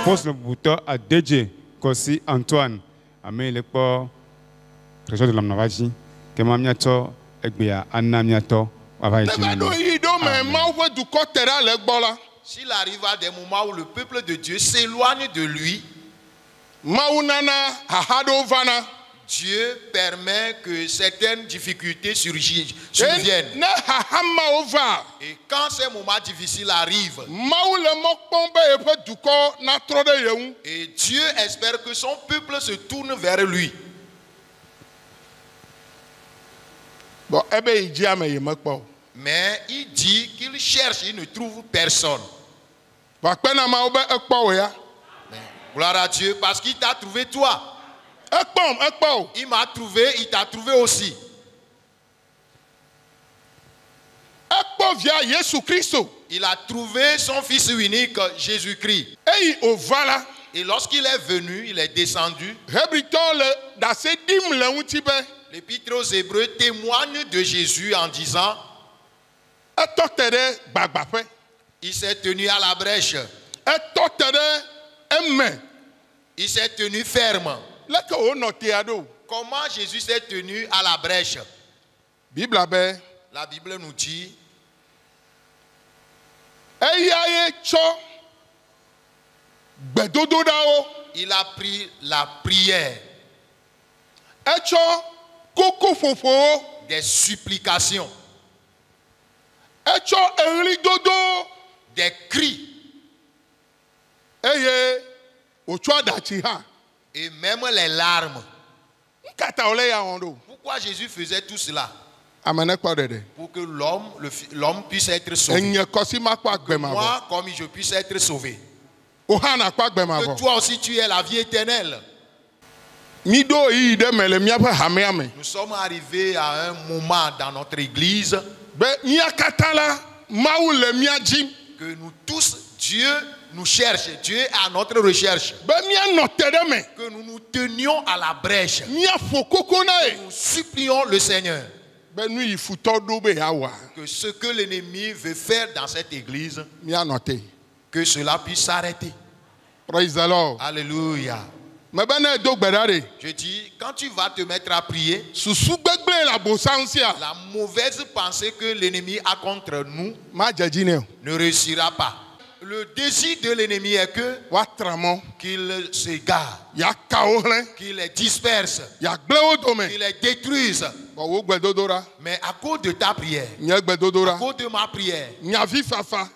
Pose le bouton à DJ Kossi Antoine. Amé le port trésor de l'amnavaji. Que mamiato egbea anamiato avaji. S'il arrive à des moments où le peuple de Dieu s'éloigne de lui, Dieu permet que certaines difficultés surviennent. Et quand ces moments difficiles arrivent, et Dieu espère que son peuple se tourne vers lui. Mais il dit qu'il cherche, il ne trouve personne. Mais, gloire à Dieu, parce qu'il t'a trouvé toi. Il m'a trouvé, il t'a trouvé aussi. Il a trouvé son fils unique, Jésus-Christ. Et lorsqu'il est venu, il est descendu. L'Épître aux Hébreux témoigne de Jésus en disant: il s'est tenu à la brèche. Il s'est tenu ferme. Comment Jésus s'est tenu à la brèche? La Bible nous dit: il a pris la prière, des supplications, des cris, et même les larmes. Pourquoi Jésus faisait tout cela? Pour que l'homme puisse être sauvé. Moi, comme je puisse être sauvé. Que toi aussi tu aies la vie éternelle. Nous sommes arrivés à un moment dans notre église que nous tous, Dieu nous cherche, Dieu est à notre recherche. Que nous nous tenions à la brèche. Que nous supplions le Seigneur. Que ce que l'ennemi veut faire dans cette église, que cela puisse s'arrêter. Praise the Lord. Alléluia. Je dis, quand tu vas te mettre à prier, la mauvaise pensée que l'ennemi a contre nous ne réussira pas. Le désir de l'ennemi est que qu'il s'égare, qu'il les disperse, qu'il les détruise. Mais à cause de ta prière, à cause de ma prière,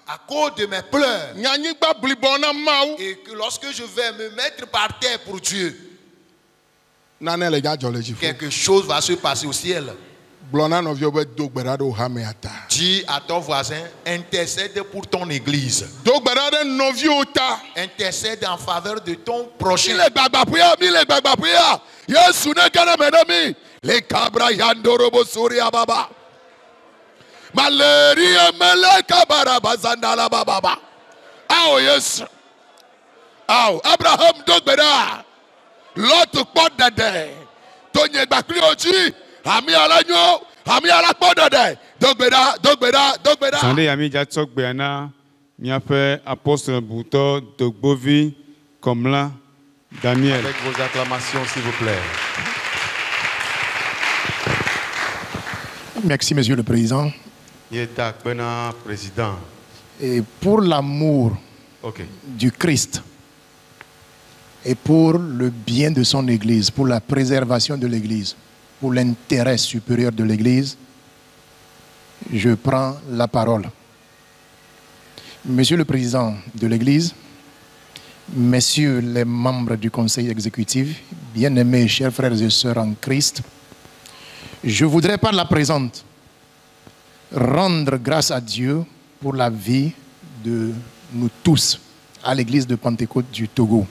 à cause de mes pleurs, et que lorsque je vais me mettre par terre pour Dieu, quelque chose va se passer au ciel. Dis à ton voisin, intercède pour ton église. Intercède en faveur de ton prochain. Abraham dogbera l'autre porte de Tony Baklioji ami alanyo ami alakpodo de dogbera Sande ami jatsok beana miape apôtre Bouto Dogbovi comme là Daniel. Avec vos acclamations s'il vous plaît. Merci Monsieur le Président. Et pour l'amour du Christ et pour le bien de son Église, pour la préservation de l'Église, pour l'intérêt supérieur de l'Église, je prends la parole. Monsieur le Président de l'Église, Messieurs les membres du Conseil exécutif, bien-aimés chers frères et sœurs en Christ, je voudrais par la présente rendre grâce à Dieu pour la vie de nous tous à l'église de Pentecôte du Togo.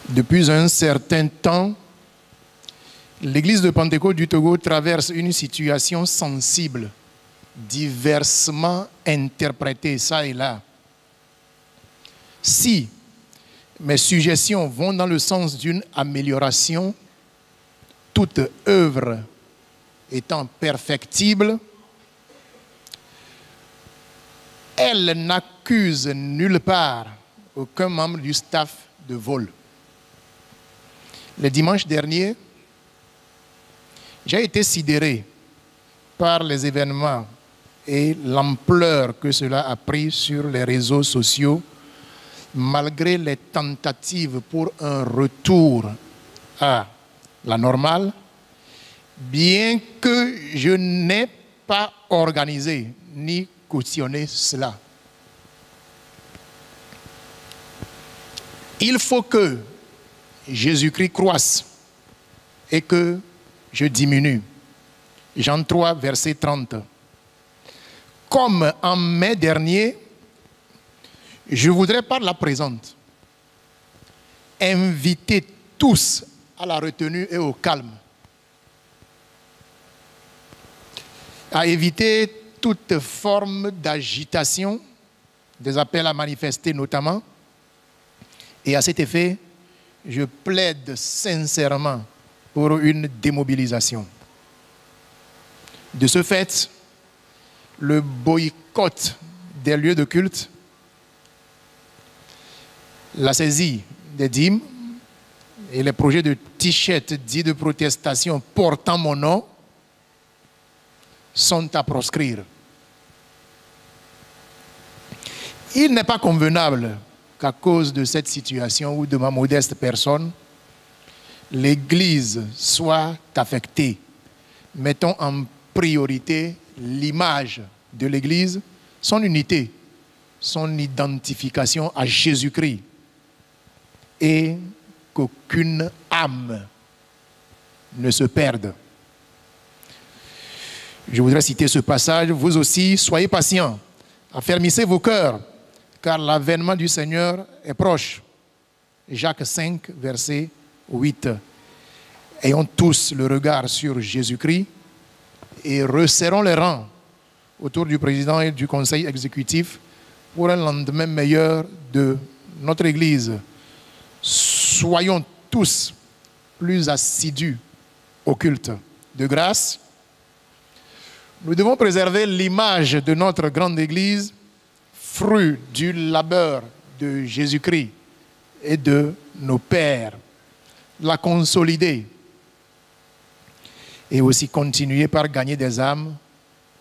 Depuis un certain temps, l'église de Pentecôte du Togo traverse une situation sensible, diversement interprétée ça et là. Si mes suggestions vont dans le sens d'une amélioration, toute œuvre étant perfectible, elle n'accuse nulle part aucun membre du staff de vol. Le dimanche dernier, j'ai été sidéré par les événements et l'ampleur que cela a pris sur les réseaux sociaux, malgré les tentatives pour un retour à la normale, bien que je n'ai pas organisé ni cautionné cela. Il faut que Jésus-Christ croisse et que je diminue. Jean 3, verset 30. Comme en mai dernier, je voudrais par la présente inviter tous à la retenue et au calme, à éviter toute forme d'agitation, des appels à manifester notamment. Et à cet effet, je plaide sincèrement pour une démobilisation. De ce fait, le boycott des lieux de culte, la saisie des dîmes et les projets de t-shirts dits de protestation portant mon nom sont à proscrire. Il n'est pas convenable qu'à cause de cette situation ou de ma modeste personne, l'Église soit affectée. Mettons en priorité l'image de l'Église, son unité, son identification à Jésus-Christ, et qu'aucune âme ne se perde. Je voudrais citer ce passage. Vous aussi, soyez patients, affermissez vos cœurs, car l'avènement du Seigneur est proche. Jacques 5, verset 8. Ayons tous le regard sur Jésus-Christ et resserrons les rangs autour du président et du conseil exécutif pour un lendemain meilleur de notre Église. Soyons tous plus assidus au culte. De grâce, nous devons préserver l'image de notre grande Église, fruit du labeur de Jésus-Christ et de nos pères. La consolider et aussi continuer par gagner des âmes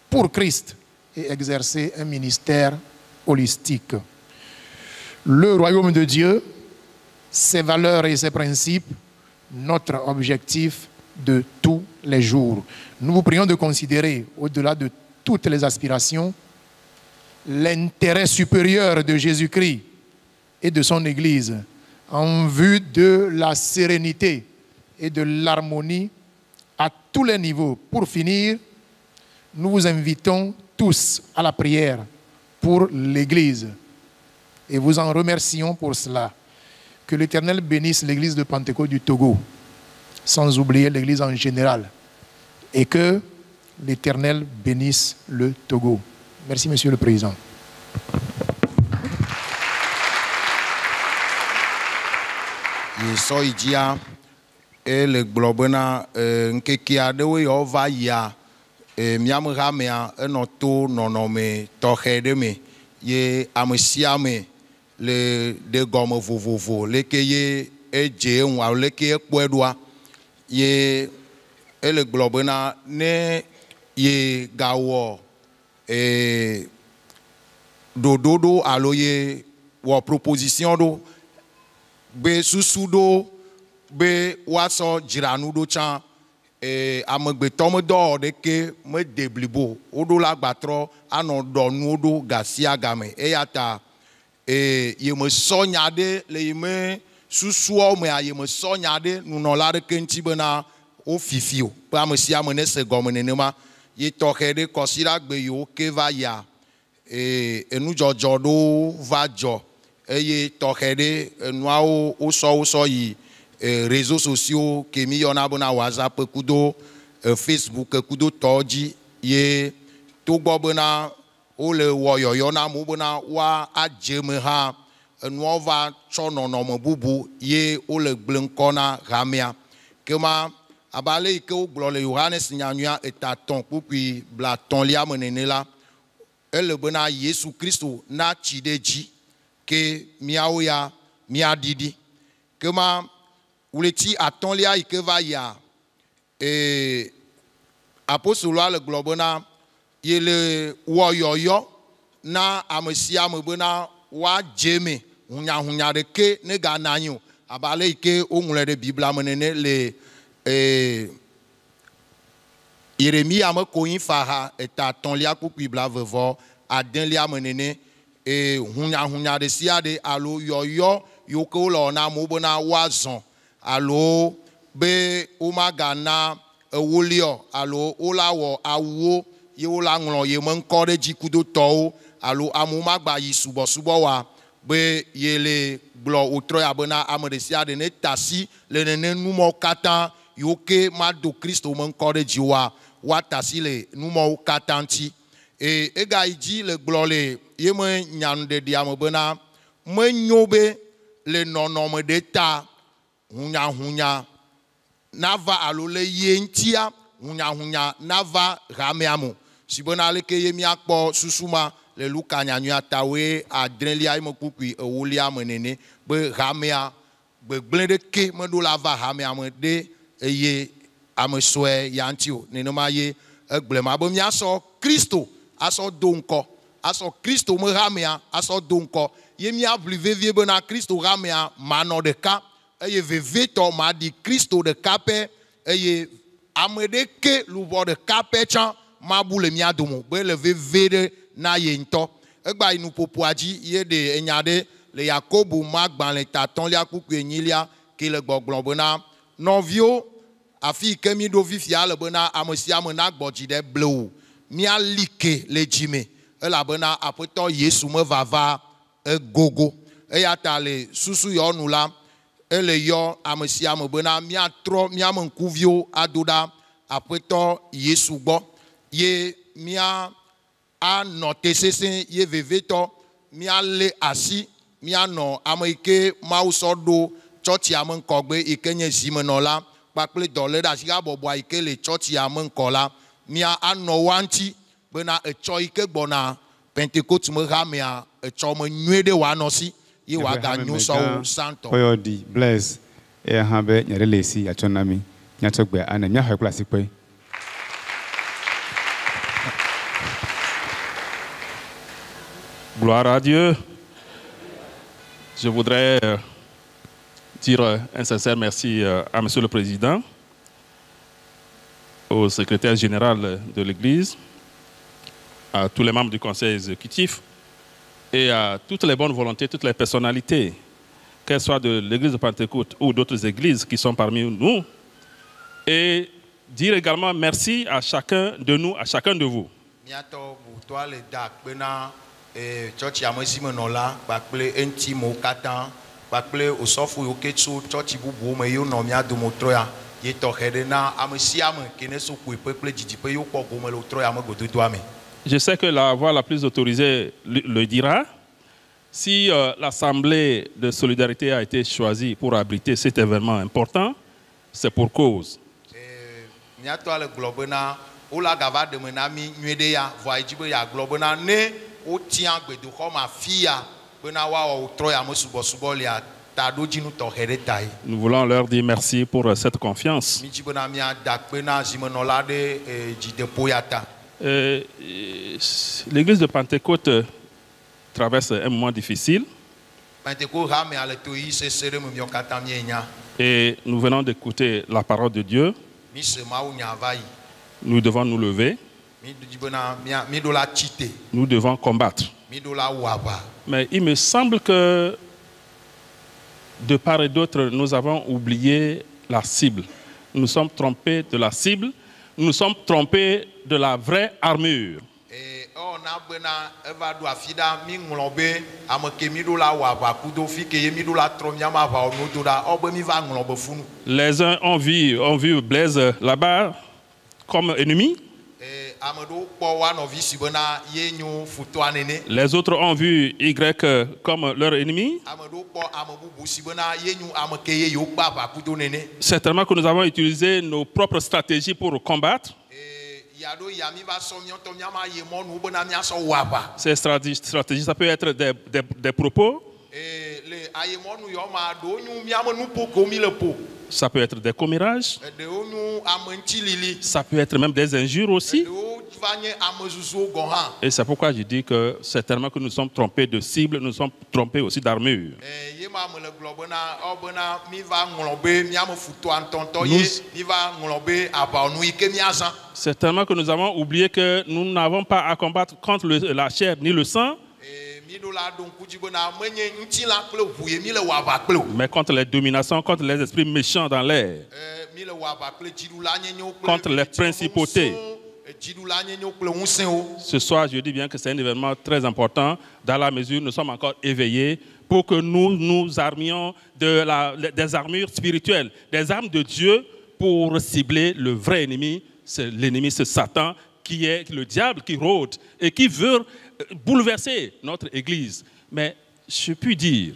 pour Christ et exercer un ministère holistique. Le royaume de Dieu, ses valeurs et ses principes, notre objectif de tous les jours. Nous vous prions de considérer, au-delà de toutes les aspirations, l'intérêt supérieur de Jésus-Christ et de son Église en vue de la sérénité et de l'harmonie à tous les niveaux. Pour finir, nous vous invitons tous à la prière pour l'Église et vous en remercions pour cela. Que l'Éternel bénisse l'Église de Pentecôte du Togo, sans oublier l'Église en général, et que l'Éternel bénisse le Togo. Merci, Monsieur le Président. Yesoidia le globena nkekia dewe yo va ya miam ramea enoto nonome tohedeme ye amesiame le de gomme vovovo le ke ye eje nwa le ke ekpoedoa ye le globena ne ye gawo dododo alo ye wo proposition do be susu do be waso jiranu do chan amegbeto me do de ke me deblibo odo la gbatro ano do nu odo gasia game eyata ye me so nyade le me susu o me ye me so nyade nu no la de kenti bena o fifio pa me sia me ne se gome ne ma ye tohede kosira gbe yo ke va ya enu jojo do va jo eye tohede enua o so yi réseaux sociaux que mi yona bona WhatsApp kudo Facebook kudo toji ye to gbobona o le wo yoyona mo bona wa ajeme ha enua va chono no mo bubu ye o le gblenkona ramia kema abale ike wo gblɔ le Yohanes nyanyua etatɔn kpukpui blatɔ̃lia me nene la ele bena Yesu Kristo na tsi ɖe dzi ke miawo ya miaɖiɖi kema wleti atɔ̃lia ike va yia apostoloa le gblɔ bena yele wɔ yɔyɔ na ame sia ame bena woadze me hunyahunya ɖeke ne gana anyi o abale ike woŋlɔe ɖe Biblia me nene le Yeremia me konyi faha etatɔ̃lia kpukpui blavevɔ adelia me nene hunyahunya ɖe sia ɖe alo yɔyɔ yiwo ke wole wɔ na amewo bena woazɔ alo be womagana ewoliɔ alo wola wɔ awuwo ye wola ŋlɔ ye me ŋkɔ ɖe dzi kudotɔwo alo amewo magba yi subɔsubɔ wa be yele gblɔ wotrɔ ya bena ame ɖe sia ɖe ne tasi le nene numɔwo katã yiwo ke mado Kristo me ŋkɔ ɖe dzi wa woatasi le numɔwo katã ŋuti egayi dzi le gblɔ le ye me nyanuɖeɖia me bena menyo be le nɔnɔme ɖe ta hunyahunya nava alo le ye ŋutia hunyahunya nava hamea me si bena leke ye miakpɔ susuma le Luka nyanyua tawoe adrelia me kpukpui ewolia me nene be hamea gbegblẽ ɖeke meɖo la va hamea me ɖe eye ame sue ya ŋuti o nenema ye egblẽ ma be miasɔ Kristo asɔ do ŋkɔ asɔ Kristo me hamea asɔ do ŋkɔ ye miaʋli vevie bena Kristo hamea manɔ ɖeka eye vevetɔ maɖi Kristo ɖeka pɛ eye ame ɖeke luvɔ ɖeka pɛ tsã mabu le mia dome be le veve ɖe na ye ŋutɔ egba yi nuƒoƒoa dzi ye ɖe enya ɖe le Yakobo magbalẽ tatɔ̃lia kpukpui enyilia ke le gbɔgblɔ bena nɔviwo afi ke mi ɖo fifia le bena ame sia ame nagbɔ dzi ɖe blewu miali ke le dzime elabena Aƒetɔ Yesu me vava egogo eya ta le susu yɔnu la ele yɔ ame sia ame bena miatrɔ miame ŋkuviwo ado ɖa Aƒetɔ Yesu gbɔ ye mia anɔ te sesẽ ye vevetɔ mialé asi mianɔ ame yike Mawu sɔ ɖo tsɔtsia me ŋkɔgbe yike nye zimenɔla kpakple dɔléɖe asi habɔbɔa yike le tsɔtsia me ŋkɔ la mia anɔ wa ŋuti bena etsɔ yike gbɔna Pentecote me hamea etsɔ me nyuie ɖe woanɔ si ye wòaga nyo sɔwo santɔ. Oyɔdi bless eya hã be nya ɖe le esi atsɔ na mi nyatsɔgbe ane miaxɔe kple asikpe. Gloire à Dieu. Je voudrais dire un sincère merci à Monsieur le Président, au secrétaire général de l'Église, à tous les membres du Conseil exécutif et à toutes les bonnes volontés, toutes les personnalités, qu'elles soient de l'Église de Pentecôte ou d'autres églises qui sont parmi nous, et dire également merci à chacun de nous, à chacun de vous. Church amesimenɔla kpakple eŋtimo katã kpakple osɔfo yiwo ke tso church bubuwo me yiwo nɔ mia dome trɔ ya ye tɔxɛ ɖe na ame sia ame ke ne so kpoeƒe kple didiƒe yiwo kpɔ gome le trɔ ya me gododoa me. Je sais que la voix la plus autorisée le dira. Si l'Assemblée de solidarité a été choisie pour abriter cet événement important, c'est pour cause. Miatɔ le gblɔ bena wola gava deme na mi nyuie ɖe ya vɔ edzi be ya gblɔ bena ne nous voulons leur dire merci pour cette confiance. L'église de Pentecôte traverse un moment difficile. Et nous venons d'écouter la parole de Dieu. Nous devons nous lever. Nous devons combattre. Mais il me semble que de part et d'autre, nous avons oublié la cible. Nous nous sommes trompés de la cible. Nous nous sommes trompés de la vraie armure. Les uns ont vu Blaise là-bas comme ennemi. Les autres ont vu Y comme leur ennemi. Certainement que nous avons utilisé nos propres stratégies pour combattre. Ces stratégies, ça peut être des propos. Ça peut être des commérages. Ça peut être même des injures aussi. Et c'est pourquoi je dis que certainement que nous sommes trompés de cible, nous sommes trompés aussi d'armure. Certainement que nous avons oublié que nous n'avons pas à combattre contre la chair ni le sang, mais contre les dominations, contre les esprits méchants dans l'air, contre les principautés. Ce soir, je dis bien que c'est un événement très important dans la mesure où nous sommes encore éveillés pour que nous nous armions des armures spirituelles, des armes de Dieu pour cibler le vrai ennemi. C'est l'ennemi, c'est Satan, qui est le diable qui rôde et qui veut bouleverser notre Église. Mais je puis dire,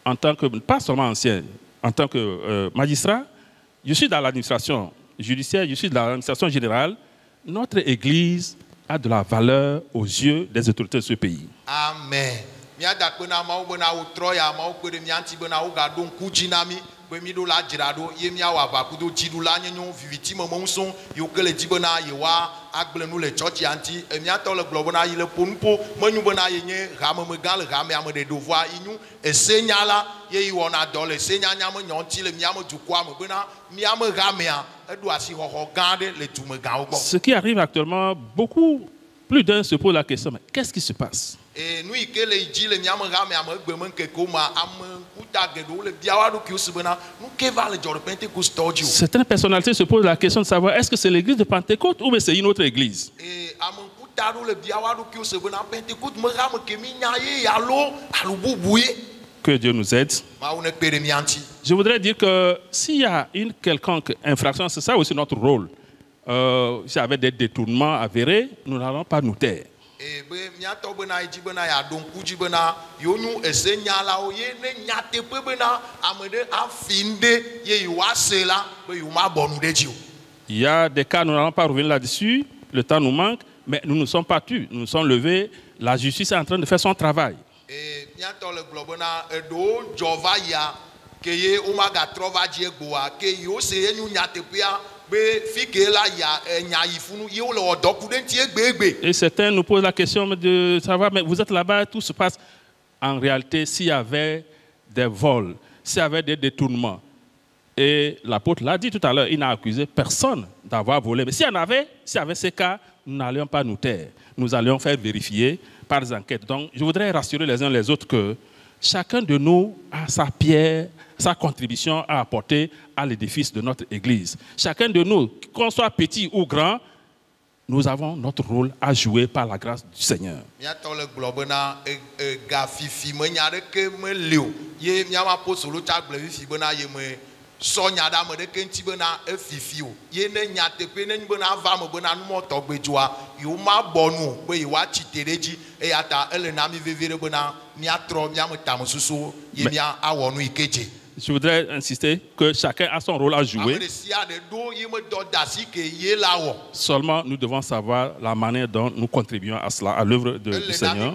en tant que, pas seulement ancien, en tant que magistrat, je suis dans l'administration judiciaire, je suis dans l'administration générale. Notre Église a de la valeur aux yeux des autorités de ce pays. Amen. Ce qui arrive actuellement, beaucoup, plus d'un se pose la question, mais qu'est-ce qui se passe? Certaines personnalités se posent la question de savoir est-ce que c'est l'église de Pentecôte ou c'est une autre église? Que Dieu nous aide. Je voudrais dire que s'il y a une quelconque infraction, c'est ça aussi notre rôle. S'il y avait des détournements avérés, nous n'allons pas nous taire. Il y a des cas, nous n'allons pas revenir là-dessus, le temps nous manque, mais nous ne sommes pas tus, nous nous sommes levés, la justice est en train de faire son travail. Et certains nous posent la question de savoir, mais vous êtes là-bas, tout se passe. En réalité, s'il y avait des vols, s'il y avait des détournements, et l'apôtre l'a dit tout à l'heure, il n'a accusé personne d'avoir volé. Mais s'il y avait ces cas, nous n'allions pas nous taire. Nous allions faire vérifier par des enquêtes. Donc, je voudrais rassurer les uns les autres que chacun de nous a sa pierre, sa contribution à apporter à l'édifice de notre Église. Chacun de nous, qu'on soit petit ou grand, nous avons notre rôle à jouer par la grâce du Seigneur. Je voudrais insister que chacun a son rôle à jouer. Seulement, nous devons savoir la manière dont nous contribuons à cela, à l'œuvre du Seigneur.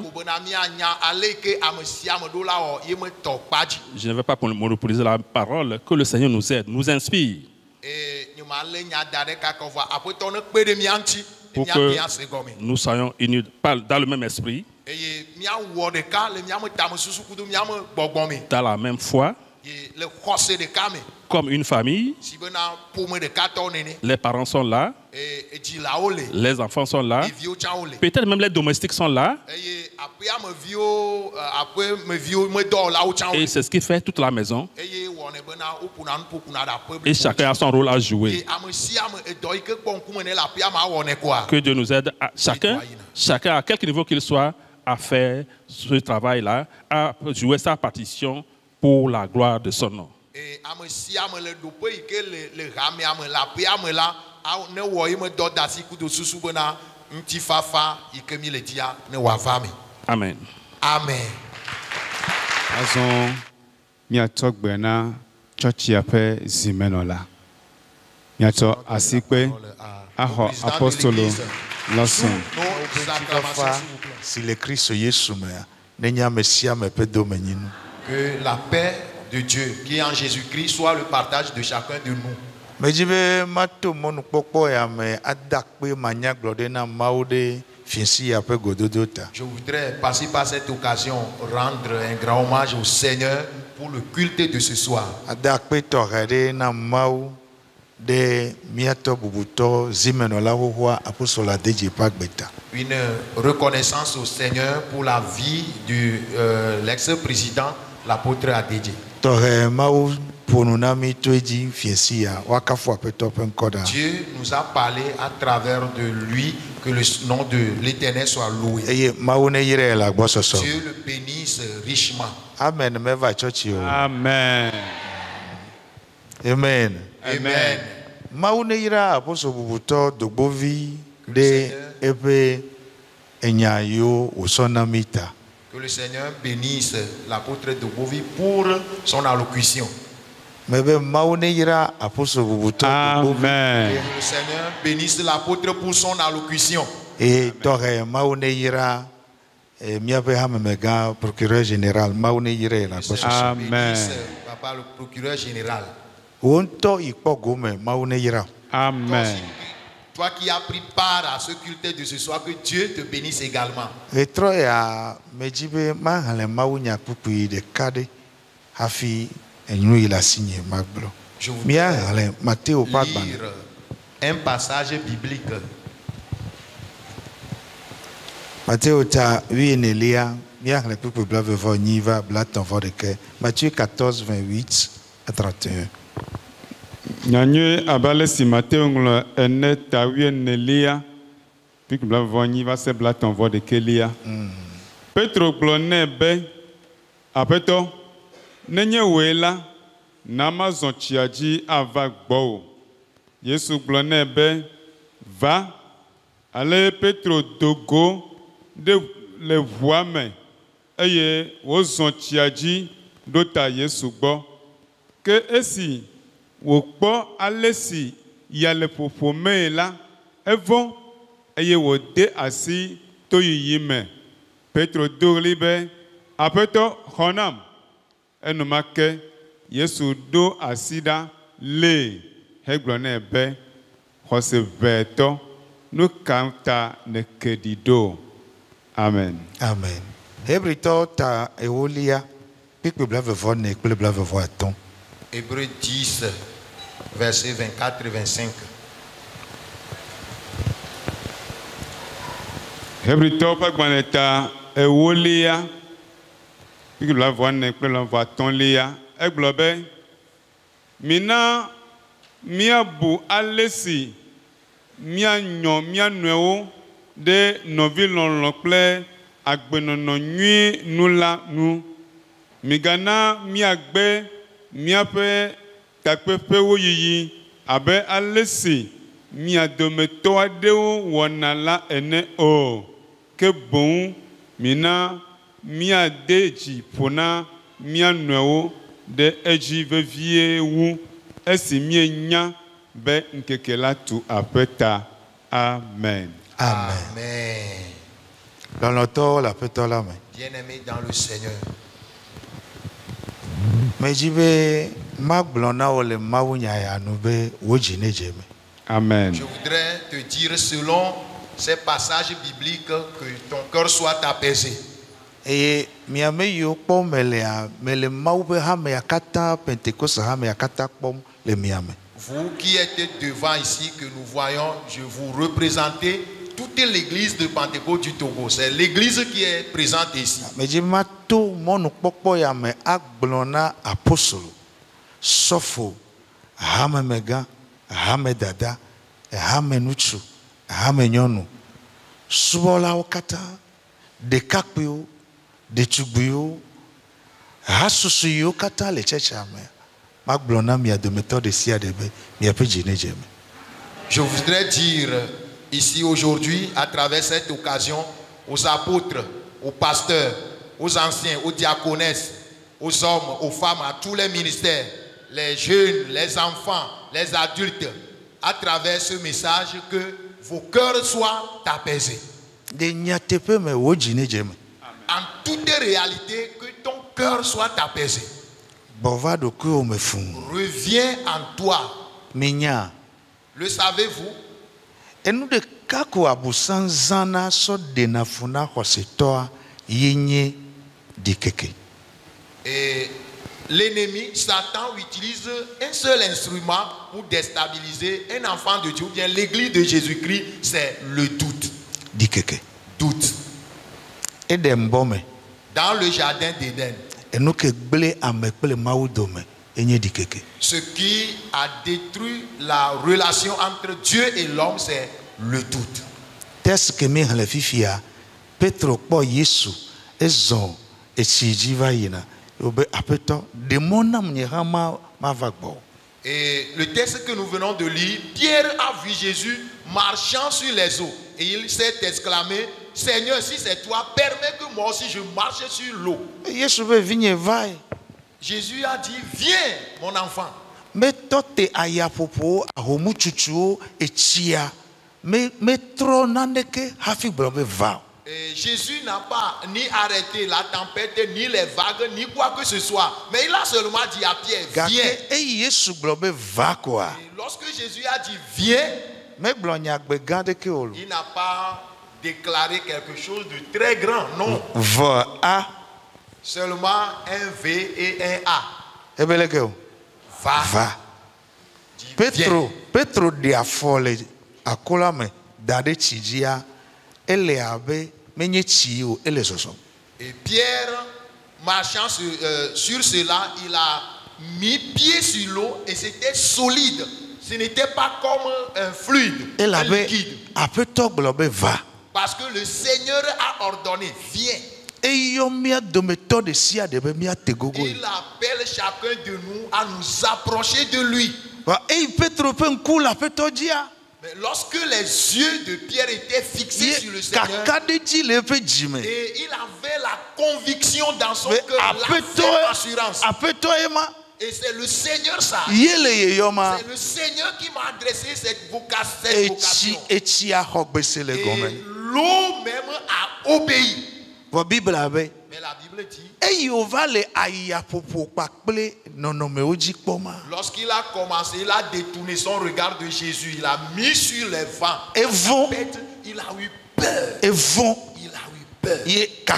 Je ne vais pas monopoliser la parole. Que le Seigneur nous aide, nous inspire. Pour que nous soyons unis dans le même esprit, dans la même foi, comme une famille. Les parents sont là, les enfants sont là, peut-être même les domestiques sont là. Et c'est ce qui fait toute la maison. Et chacun a son rôle à jouer. Que Dieu nous aide, chacun à quelque niveau qu'il soit, à faire ce travail-là, à jouer sa partition pour la gloire de son nom. Mtifafa ikemi le dia ne wavame. Amen. Amen. Azon miato gbena church yape zimenola. Miato asikpe aho apostolo loson. Si le Christ Yesu mea nenya Messia me pe domeninu. Que la paix de Dieu qui est en Jésus-Christ soit le partage de chacun de nous. Mejibe mato monu popo ya me adakpe manya glode na maude finsi ya pe gododota. Je voudrais passer par cette occasion rendre un grand hommage au Seigneur pour le culte de ce soir. Adakpe torere na mau de miato bubuto zimenola hohwa apostola deje pagbeta. Une reconnaissance au Seigneur pour la vie de l'ex-président, l'apôtre Adedje. Tore mau ponunami toeji finsi ya wakafu apeto pe nkoda. Dieu nous a parlé à travers de lui, que le nom de l'Éternel soit loué. Eye mau ne yire la gbososo. Dieu le bénisse richement. Amen meva church yo. Amen. Amen. Amen. Maune ira aposo bubuto dogbovi de epe enyayo osonamita. Que le Seigneur bénisse l'apôtre de Bovi pour son allocution. Mebe maune ira aposo bubuto dogbovi. Amen. Que le Seigneur bénisse l'apôtre pour son allocution. Et tore maune ira miabe hamemega procureur général maune ira la Que le boso. Seigneur Amen. bénisse papa le procureur général. Wonto ikpogome maune ira. Amen. Toi qui as pris part à ce culte de ce soir, que Dieu te bénisse également. Retro ya mejibe mahale maunya pupi de kade hafi enyu ila sinye maglo. Je vous Mia hale Matteo pagban. lire un passage biblique. Matteo ta vienelia mia hale pupi blave voniva blat en vodeke. Matthieu 14 28 à 31. Nyanyue abale si Mateo nglo ene tawie nelia puis que blavoni va se blaton vo de kelia. Petro glone be apeto nenye wela na mazon chiaji ava gbo. Yesu glone be va ale Petro dogo de le voix me eye wozon chiaji dota Yesu gbo que esi wokpo alesi yale popome la evon eye wode asi to yiyime Petro dolibe apeto honam enumake Yesu do asida le heglone be hose veto no kanta ne kedido. Amen. Amen. Hebrito ta eolia pique blave vone ekple blave voaton. Hébreux 10, versets 24 et 25. Hebrito pagbaneta ewolia pique blave vone ekple blave voaton lia eglobe mina miabu alesi mia nyo mia nuewo de novilon lokple agbenono nui nula nu migana miagbe miape takpepe wo yiyi abe alesi mia dometo adewo wona la ene o ke bon mina mia deji pona mia nuewo de eji vevie wu esi mie nya be nkeke la tu apeta. Amen. Amen. Amen. Dans l'auto la peto la main. Bien-aimé dans le Seigneur. Mais jibe magblona ole mawunya ya nube wojine jeme. Amen. Je voudrais te dire selon ces passages bibliques que ton cœur soit apaisé. Et miame yo pom mele mawbe hame yakata Pentecôte hame yakata pom le miame. Vous qui êtes devant ici, que nous voyons, je vous représenter toute l'église de Pentecôte du Togo. C'est l'église qui est présente ici. Mais je m'attends mon popo ya me agblona apostolo sofo hame mega hame dada hame nuchu hame nyonu subola okata de kakpio de tugbuyo hasusu yo kata le checha me magblona mi a de méthode si a de be mi a pe jine jeme. Je voudrais dire ici aujourd'hui, à travers cette occasion, aux apôtres, aux pasteurs, aux anciens, aux diaconesses, aux hommes, aux femmes, à tous les ministères, les jeunes, les enfants, les adultes, à travers ce message, que vos cœurs soient apaisés. En toute réalité, que ton cœur soit apaisé. Reviens en toi. Le savez-vous? Et l'ennemi, Satan, utilise un seul instrument pour déstabiliser un enfant de Dieu, ou bien l'église de Jésus-Christ, c'est le doute. Doute. Dans le jardin d'Éden, ce qui a détruit la relation entre Dieu et l'homme, c'est le doute. Et le texte que nous venons de lire, Pierre a vu Jésus marchant sur les eaux. Et il s'est exclamé, Seigneur, si c'est toi, permets que moi aussi je marche sur l'eau. Jésus a dit, viens mon enfant. Et Jésus n'a pas ni arrêté la tempête, ni les vagues, ni quoi que ce soit. Mais il a seulement dit à Pierre, viens. Et lorsque Jésus a dit, viens, il n'a pas déclaré quelque chose de très grand, non. Seulement un V et un A. Va. Petro dia fole akolame dade chijia ele abe menye chio ele soso. Et Pierre, marchant sur cela, il a mis pied sur l'eau et c'était solide. Ce n'était pas comme un fluide, un liquide. Parce que le Seigneur a ordonné, viens. Il appelle chacun de nous à nous approcher de lui. Mais lorsque les yeux de Pierre étaient fixés sur le Seigneur, et il avait la conviction dans son cœur, la ferme assurance. Et c'est le Seigneur ça. C'est le Seigneur qui m'a adressé cette vocation. Et l'eau même a obéi. Mais la Bible dit, lorsqu'il a commencé, il a détourné son regard de Jésus, il a mis sur les vents. Il a eu peur. Il a eu peur. Il n'a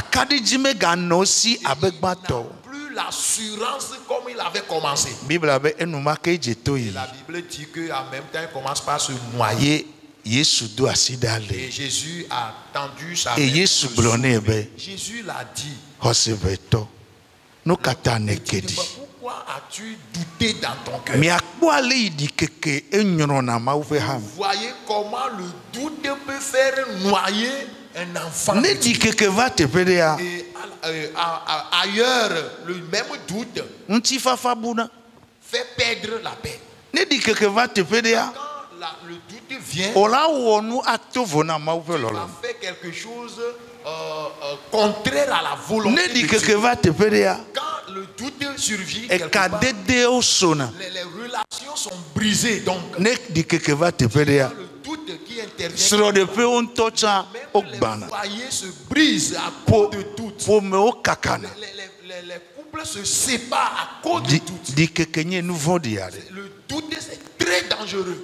plus l'assurance comme il avait commencé. Et la Bible dit qu'en même temps, il commence par se noyer. Et Jésus a tendu sa main. Jésus l'a dit. Pourquoi as-tu douté dans ton cœur? Vous voyez comment le doute peut faire noyer un enfant. Et ailleurs, le même doute fait perdre la paix. Le doute vient, tu vas faire quelque chose contraire à la volonté de Dieu. Quand le doute survient quelque part, les relations sont brisées. Donc, le doute qui intervient, même les foyers se brisent à cause de doute. Les couples se séparent à cause de doute. Le doute, c'est très dangereux.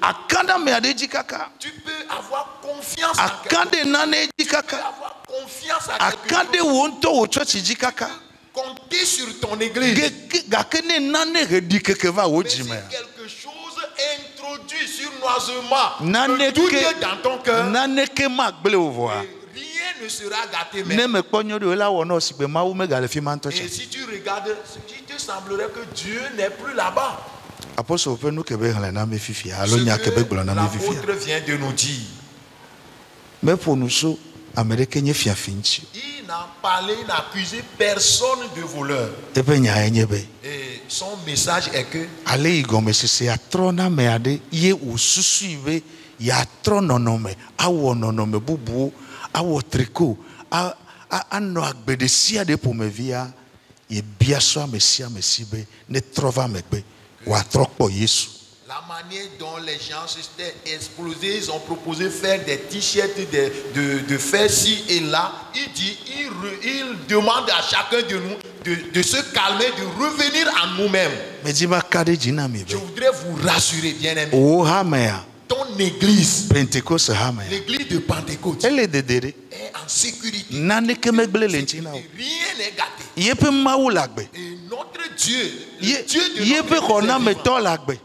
Tu peux avoir confiance en quelqu'un. Tu peux avoir confiance à quelqu'un. Tu peux compter sur ton église. Mais si quelque chose introduit surnoisement le doute dans ton cœur, rien ne sera gâté même. Et si tu regardes, il te semblerait que Dieu n'est plus là-bas. Ce que l'apôtre vient de nous dire. Il n'a parlé, il n'a accusé personne de voleur. Et son message est que ya tro nonome awo nonome bubu awo tricot ano agbedesia de pomevia ye biaso amesia mesibe ne trova megbe wa trokpo Yesu. La manière dont les gens s'étaient explosés, ils ont proposé faire des t-shirts, de faire ci et là. Il demande à chacun de nous de se calmer, de revenir à nous-mêmes. Je voudrais vous rassurer, bien-aimés. Ton église, l'église de Pentecôte, est en sécurité. Rien n'est gâté. Et notre Dieu, le Dieu de notre vie,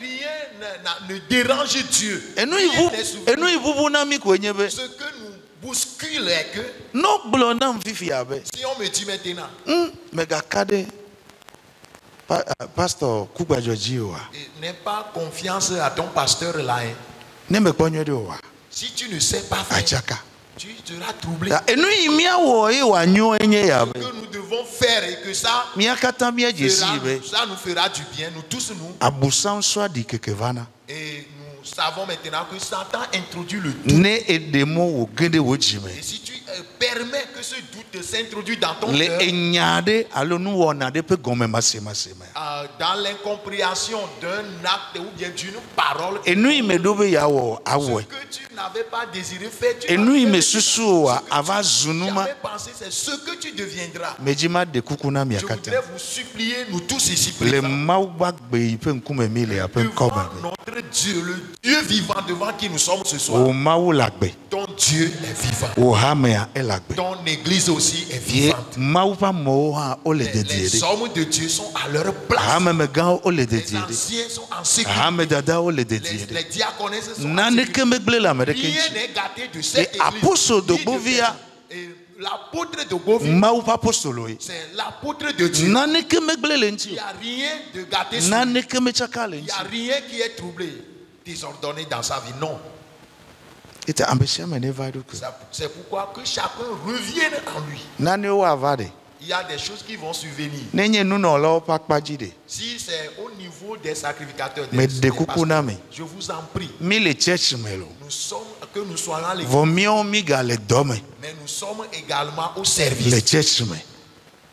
rien ne dérange Dieu. Ce que nous bousculons est que si on me dit maintenant, Pasteur n'aie pas confiance à ton pasteur là. Si tu ne sais pas faire, tu seras troublé. Ce que nous devons faire et que ça nous fera du bien, nous tous nous. Et nous savons maintenant que Satan introduit le doute. Et si tu permets que ce doute s'introduise dans ton cœur, dans l'incompréhension d'un acte ou bien d'une parole, ce que tu n'avais pas désiré faire, tu avais pensé, c'est ce que tu deviendras. Je voudrais vous supplier, nous tous ici présents, notre Dieu, le Dieu vivant devant qui nous sommes ce soir. Ton Dieu est vivant. Ton église aussi est vivante. Les hommes de Dieu sont à leur place. Les anciens sont en sécurité. Les diaconesses sont en sécurité. Rien n'est gâté de cette église. Et l'apôtre de Bovie, c'est l'apôtre de Dieu. Il n'y a rien de gâté sur lui. Il n'y a rien qui est troublé, désordonné dans sa vie. Non. C'est pourquoi que chacun revienne en lui. Il y a des choses qui vont survenir. Si c'est au niveau des sacrificateurs, des pasteurs, je vous en prie. Nous sommes, que nous soyons à l'église. Mais nous sommes également au service.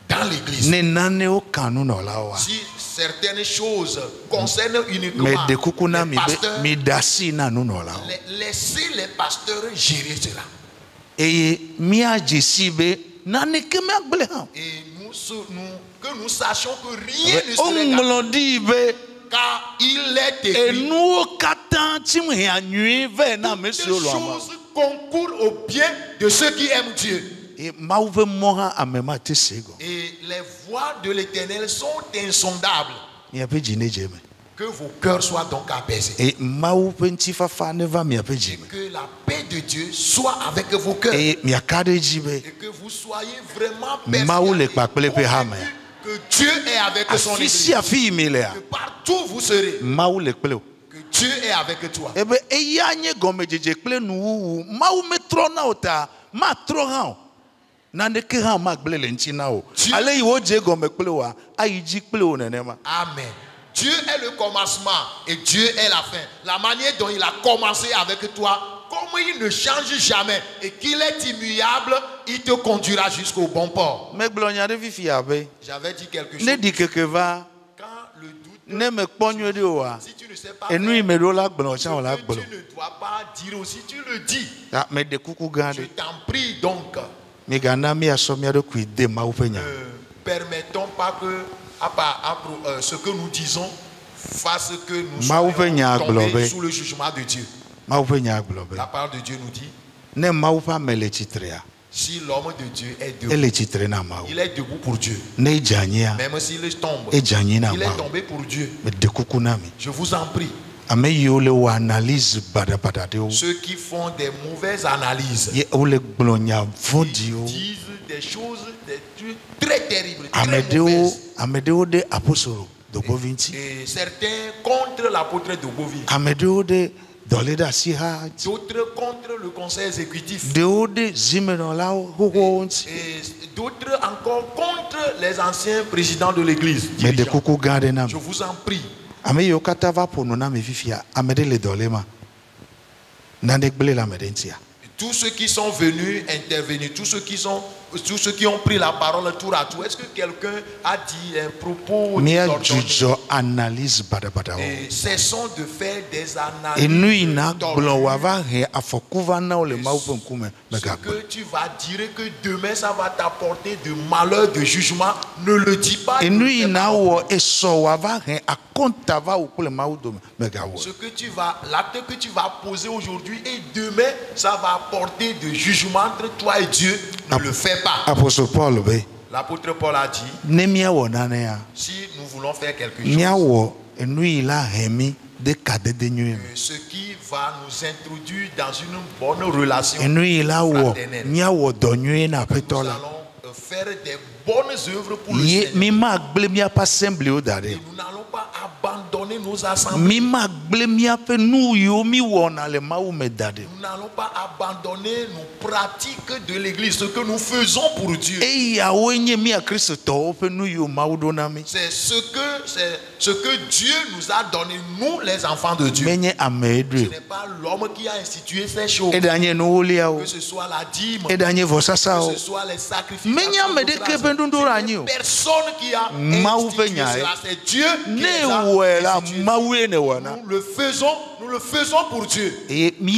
Dans l'église. Si certaines choses concernent uniquement les pasteurs, laissez les pasteurs gérer cela. Et que nous sachions que rien ne serait gâté. Car il est écrit, toutes choses concourent au bien de ceux qui aiment Dieu. Et les voies de l'Éternel sont insondables. Que vos cœurs soient donc apaisés. Et que la paix de Dieu soit avec vos cœurs. Et que vous soyez vraiment persuadés que Dieu est avec son église. Que partout vous serez. Que Dieu est avec toi. Amen. Dieu est le commencement et Dieu est la fin. La manière dont il a commencé avec toi, comme il ne change jamais et qu'il est immuable, il te conduira jusqu'au bon port. J'avais dit quelque chose. Quand le doute, si tu ne sais pas faire, tu ne dois pas dire aussi, tu le dis. Je t'en prie donc. Permettons pas que ce que nous disons fasse que nous soyons tombés sous le jugement de Dieu. La parole de Dieu nous dit, si l'homme de Dieu est debout, il est debout pour Dieu. Même s'il tombe, il est tombé pour Dieu. Je vous en prie. Ceux qui font des mauvaises analyses, ils disent des choses, des trucs très terribles, très mauvaises. Et certains contre l'apôtre de Bovie. D'autres contre le conseil exécutif. Et d'autres encore contre les anciens présidents de l'église. Je vous en prie. Ame yo kata va pour nous na me fifia amede le dolema. Nande gbele la medentia. Tous ceux qui sont venus intervenir, tous ceux qui ont pris la parole tour à tour, est-ce que quelqu'un a dit un propos analyse badabada. Et cessons de faire des analyses. Et nous ina blon wava he afokuva na ole maupe nkume Ce que tu vas dire que demain ça va t'apporter de malheur, de jugement, ne le dis pas. Et nous ina wo eso wava he akonta va okule maudo megawo. Ce que tu vas, l'acte que tu vas poser aujourd'hui et demain ça va apporter de jugement entre toi et Dieu. Ne le fais pas. Apôtre Paul L'apôtre Paul a dit, si nous voulons faire quelque chose, ce qui va nous introduire dans une bonne relation fraternelle, nous allons faire des bonnes œuvres pour le Seigneur. Et nous n'allons pas abandonner nos assemblées. Nous n'allons pas abandonner nos pratiques de l'église, ce que nous faisons pour Dieu. C'est ce que Dieu nous a donné, nous les enfants de Dieu. Ce n'est pas l'homme qui a institué ces choses. Que ce soit la dîme, que ce soit les sacrifices. Personne qui a institué cela, c'est Dieu qui les a institués. Nous le faisons pour Dieu. Et nous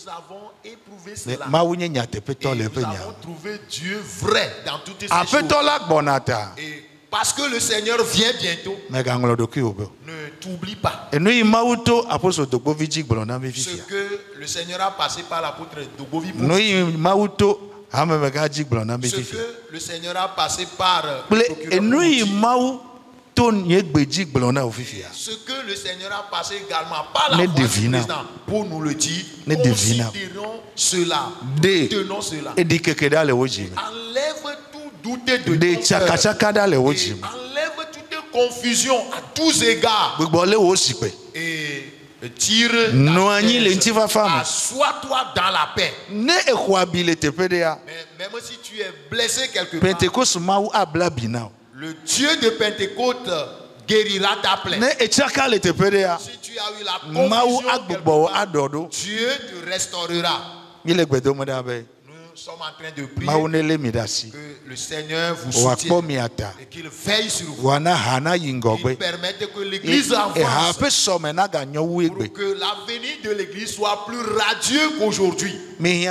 avons éprouvé cela. Et nous avons trouvé Dieu vrai dans toutes ces choses. Et parce que le Seigneur vient bientôt, ne t'oublie pas. Ce que le Seigneur a passé par l'apôtre Dogovi pour ce que le Seigneur a passé par ce que le Seigneur a passé également par la voix du président pour nous le dire, considérons cela, tenons cela. Enlève tout doute de ton cœur. Enlève toute confusion à tous égards. Et tire assois-toi dans la paix. Mais même si tu es blessé quelque part, le Dieu de Pentecôte guérira ta plaie. Si tu as eu la confusion, Dieu te restaurera. Nous sommes en train de prier que le Seigneur vous soutienne et qu'il veille sur vous. Qu'il permette que l'église avance pour que l'avenir de l'église soit plus radieux qu'aujourd'hui. Nous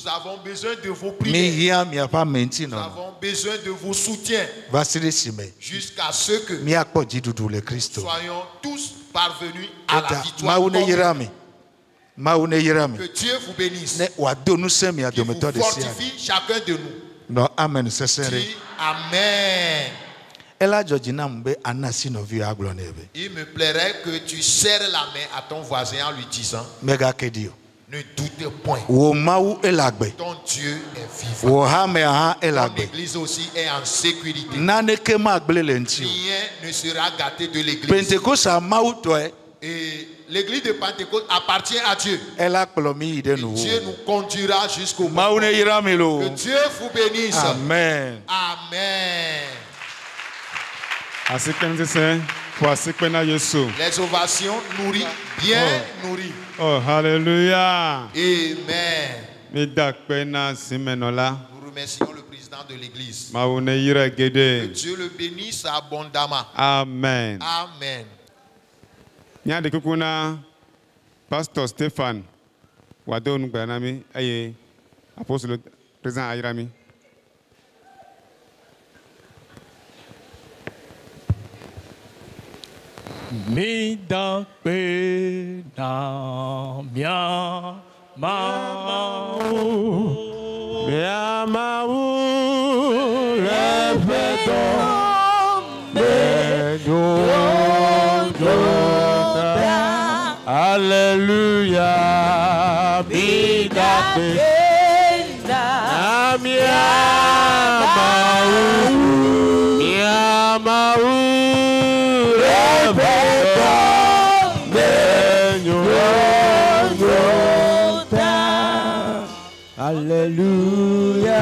avons besoin de vos prières. Nous avons besoin de vos soutiens jusqu'à ce que nous soyons tous parvenus à la victoire. Que Dieu vous bénisse. Qu'il vous fortifie chacun de nous. Amen. Dis Amen. Il me plairait que tu serres la main à ton voisin en lui disant, ne doute point. Ton Dieu est vivant. Ton église aussi est en sécurité. Rien ne sera gâté de l'église. Et l'église de Pentecôte appartient à Dieu. Et Dieu nous conduira jusqu'au bout. Que Dieu vous bénisse. Amen. Amen. Les ovations nourries, bien nourries. Oh, hallelujah. Amen. Nous remercions le président de l'église. Que Dieu le bénisse abondamment. Amen. Amen. Nya de kukuna Pastor Stéphane wado nugbanami aye Apostle Président Ayirami. Mi da pe na mia mau mia mau repeto me do. Alléluia, vida benda, mi amau, repeta, Alléluia.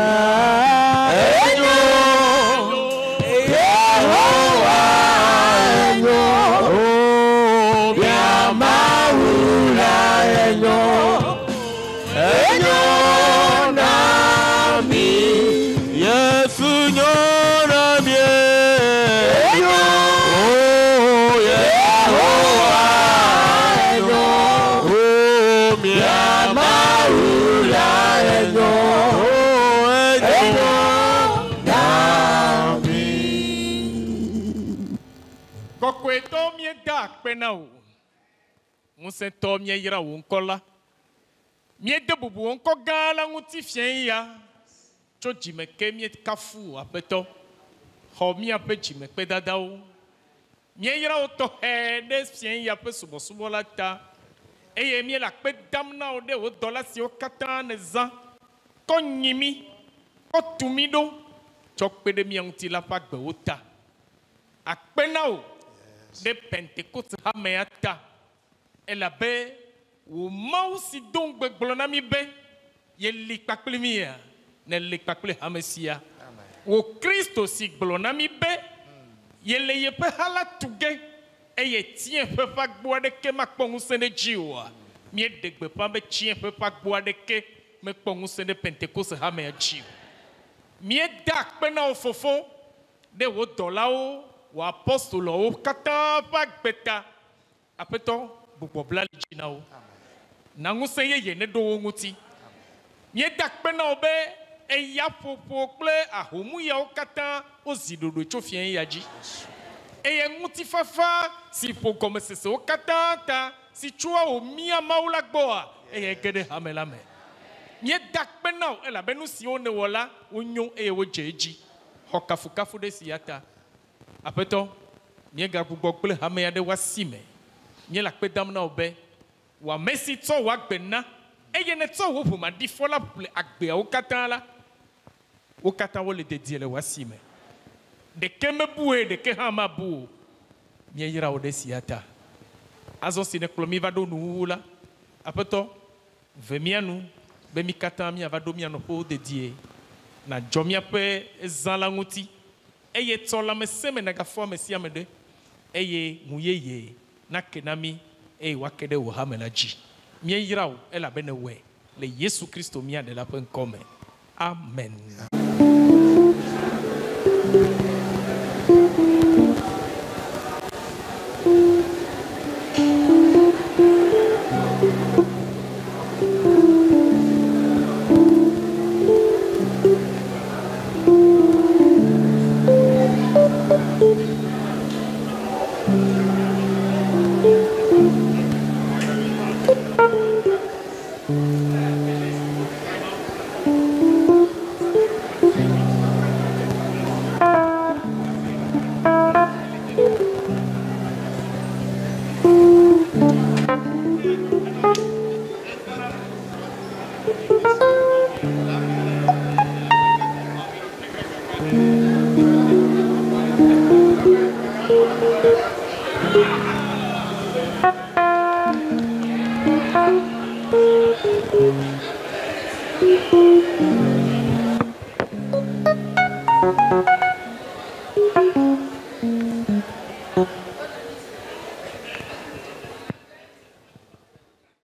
akpenao. Musen to mie yira wonkola. Mie de bubu wonko gala nguti fien ya. Cho jime ke mie kafu apeto. Ho mie ape jime pe dadao. Mie yira oto he de fien ya pe subo la ta. Eye mie la pe damna o de o dola si o kata ne zan. Ko nyimi. Ko tumido. Chok pe de mie nguti la pa gbe o ta. Akpenao. De Pentecôte hameata. Elle a bé ou mausi donc beglonami be ye likpaklimia ne likpakle hamesia o Christ aussi glonami be ye le ye pe hala tuge e ye tien pe pa gbo de ke makpon sene jiwa mi de gbe pa be tien pe pa gbo de ke me kpon sene Pentecôte hamea jiwa mi dak pe na ofofo de wo dolao o apostolo o kata pa gbeta apeto bubo blali jinao na nguse ye ne do nguti mie dakpe na obe e ya popo kle ahomu ya okata ozidodo chofien ya ji e ye nguti fafa si po comme c'est okata ta si chua o mia maula gboa e ye gede hamelame mie dakpe na e la benu si one wola onyo e wo jeji hokafu kafu de siata apeto mie ga gbogbo kle hame ya de wasime nye la pedam na obe wa mesi to wa gbena eye ne to wo puma di fola agbe o katan wo le dédier le wasime de keme boué de ke ha ma bou nye yira o de siata azo sine klomi va do nu la apeto vemianu be mi katan mi va do mi no po dédier na jomia pe ezala nguti eye to la me seme na ga fo me sia me de eye muyeye na kenami e wakede wo hamela ji mie yirao e la bene we le Yesu Kristo mia de la pen come amen.